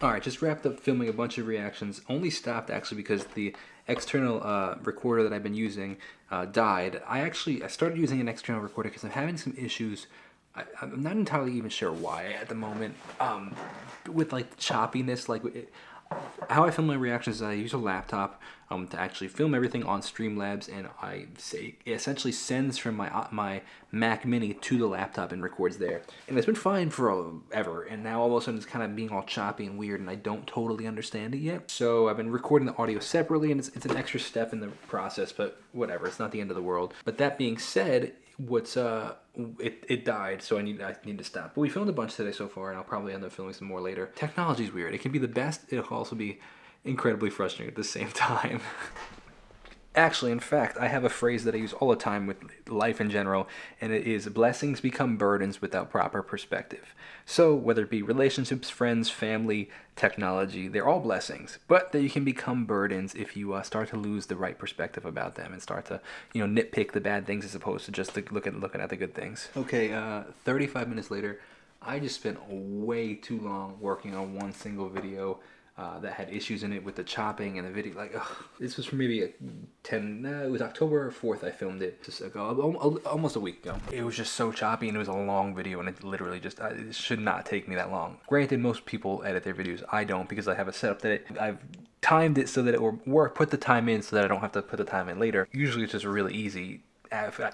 Alright, just wrapped up filming a bunch of reactions. Only stopped actually because the external recorder that I've been using died. I started using an external recorder because I'm having some issues. I'm not entirely even sure why at the moment. With like choppiness, how I film my reactions is I use a laptop to actually film everything on Streamlabs, and it essentially sends from my Mac Mini to the laptop and records there. And it's been fine forever, and now all of a sudden it's kind of being all choppy and weird, and I don't totally understand it yet. So I've been recording the audio separately, and it's an extra step in the process, but whatever, it's not the end of the world. But that being said, it died, so I need to stop. But we filmed a bunch today so far, and I'll probably end up filming some more later. Technology's weird. It can be the best, it'll also be incredibly frustrating at the same time. Actually, in fact, I have a phrase that I use all the time with life in general, and it is blessings become burdens without proper perspective. So, whether it be relationships, friends, family, technology, they're all blessings, but they can become burdens if you start to lose the right perspective about them and start to, nitpick the bad things as opposed to just looking at the good things. Okay, 35 minutes later, I just spent way too long working on one single video that had issues in it with the chopping and the video. This was from maybe it was October 4th I filmed it, just ago, almost a week ago. It was just so choppy, and it was a long video, and it literally just, it should not take me that long. Granted, most people edit their videos. I don't, because I have a setup that I've timed it so that it will work, put the time in so that I don't have to put the time in later. Usually it's just really easy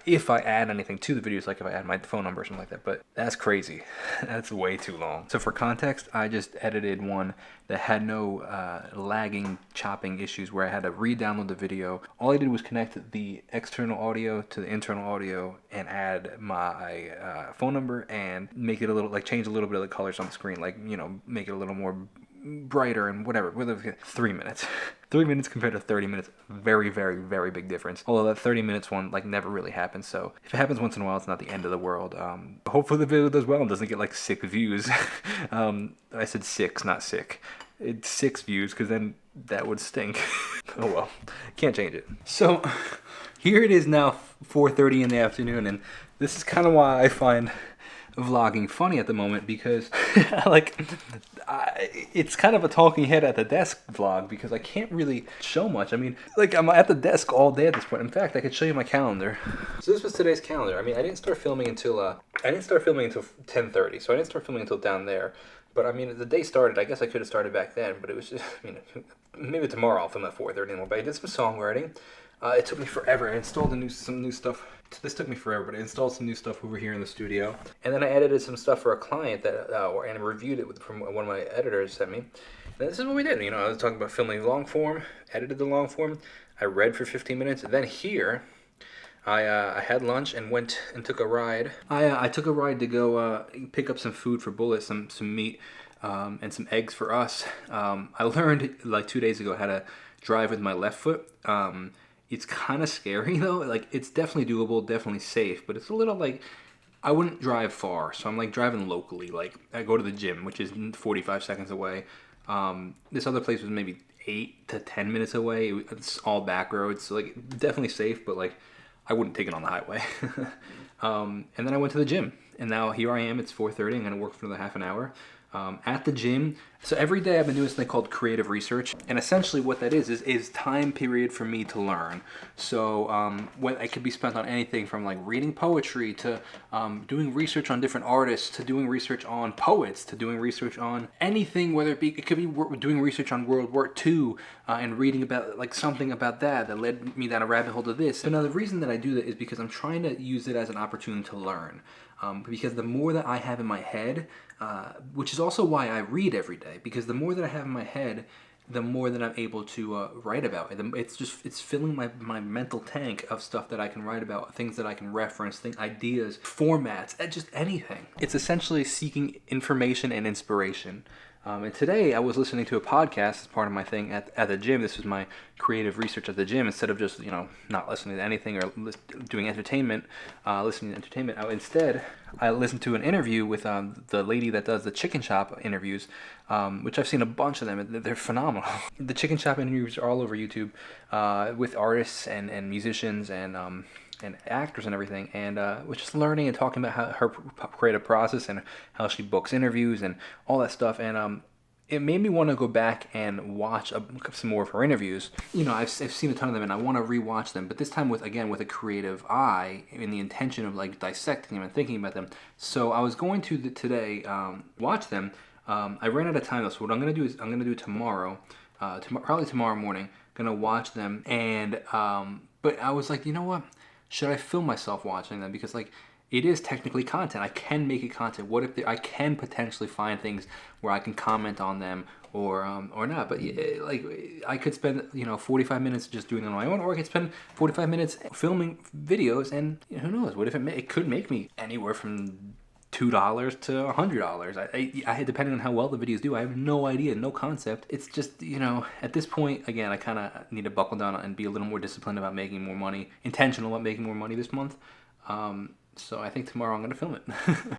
if I add anything to the videos, like if I add my phone number or something like that, but that's crazy. That's way too long. So for context, I just edited one that had no lagging, chopping issues where I had to re-download the video. All I did was connect the external audio to the internal audio and add my phone number and make it a little, change a little bit of the colors on the screen, make it a little more brighter and whatever. 3 minutes. 3 minutes compared to 30 minutes, very, very, very big difference. Although that 30 minutes one never really happens, so if it happens once in a while, it's not the end of the world. Hopefully the video does well and doesn't get 6 views. I said 6, not sick. It's 6 views, because then that would stink. Oh well, can't change it. So here it is now, 4:30 in the afternoon, and this is kind of why I find vlogging funny at the moment, because it's kind of a talking head at the desk vlog, because I can't really show much. I mean, I'm at the desk all day at this point. In fact, I could show you my calendar. So this was today's calendar. I mean, I didn't start filming until 10:30, so I didn't start filming until down there. But I mean, the day started. I guess I could have started back then, but it was just, maybe tomorrow I'll film at 4:30 anymore. But I did some songwriting. It took me forever. I installed some new stuff. This took me forever, but I installed some new stuff over here in the studio. And then I edited some stuff for a client and reviewed it from one of my editors sent me. And this is what we did. I was talking about filming long form, edited the long form. I read for 15 minutes. And then here, I had lunch and went and took a ride. I took a ride to go pick up some food for Bullet, some meat, and some eggs for us. I learned 2 days ago how to drive with my left foot. It's kind of scary though. It's definitely doable, definitely safe, but it's a little I wouldn't drive far, so I'm driving locally. I go to the gym, which is 45 seconds away. This other place was maybe 8 to 10 minutes away. It's all back roads, so definitely safe, but I wouldn't take it on the highway. And then I went to the gym, and now here I am. It's 4:30. I'm gonna work for another half an hour at the gym. So every day I've been doing something called creative research, and essentially what that is time period for me to learn. So when it could be spent on anything from reading poetry to doing research on different artists, to doing research on poets, to doing research on anything, it could be doing research on World War II and reading about something about that led me down a rabbit hole to this. So now the reason that I do that is because I'm trying to use it as an opportunity to learn. Because the more that I have in my head, which is also why I read every day, because the more that I have in my head, the more that I'm able to write about. It's filling my mental tank of stuff that I can write about, things that I can reference, ideas, formats, just anything. It's essentially seeking information and inspiration. And today I was listening to a podcast as part of my thing at the gym. This was my creative research at the gym. Instead of just, not listening to anything or doing entertainment, listening to entertainment, instead I listened to an interview with the lady that does the chicken shop interviews, which I've seen a bunch of them. They're phenomenal. The chicken shop interviews are all over YouTube with artists and musicians and actors and everything, and was just learning and talking about her creative process and how she books interviews and all that stuff. And it made me want to go back and watch some more of her interviews. You know, I've seen a ton of them, and I want to rewatch them. But this time with a creative eye, in the intention of like dissecting them and thinking about them. So I was going to today watch them. I ran out of time though, so what I'm gonna do is I'm gonna do it tomorrow, probably tomorrow morning. Gonna watch them, and but I was like, you know what? Should I film myself watching them? Because like, it is technically content. I can make it content. What if I can potentially find things where I can comment on them or not? But like, I could spend 45 minutes just doing it on my own, or I could spend 45 minutes filming videos, and who knows? What if it could make me anywhere from $2 to $100. I depending on how well the videos do, I have no idea, no concept. It's just, at this point, again, I kind of need to buckle down and be a little more disciplined about making more money, intentional about making more money this month. So I think tomorrow I'm going to film it.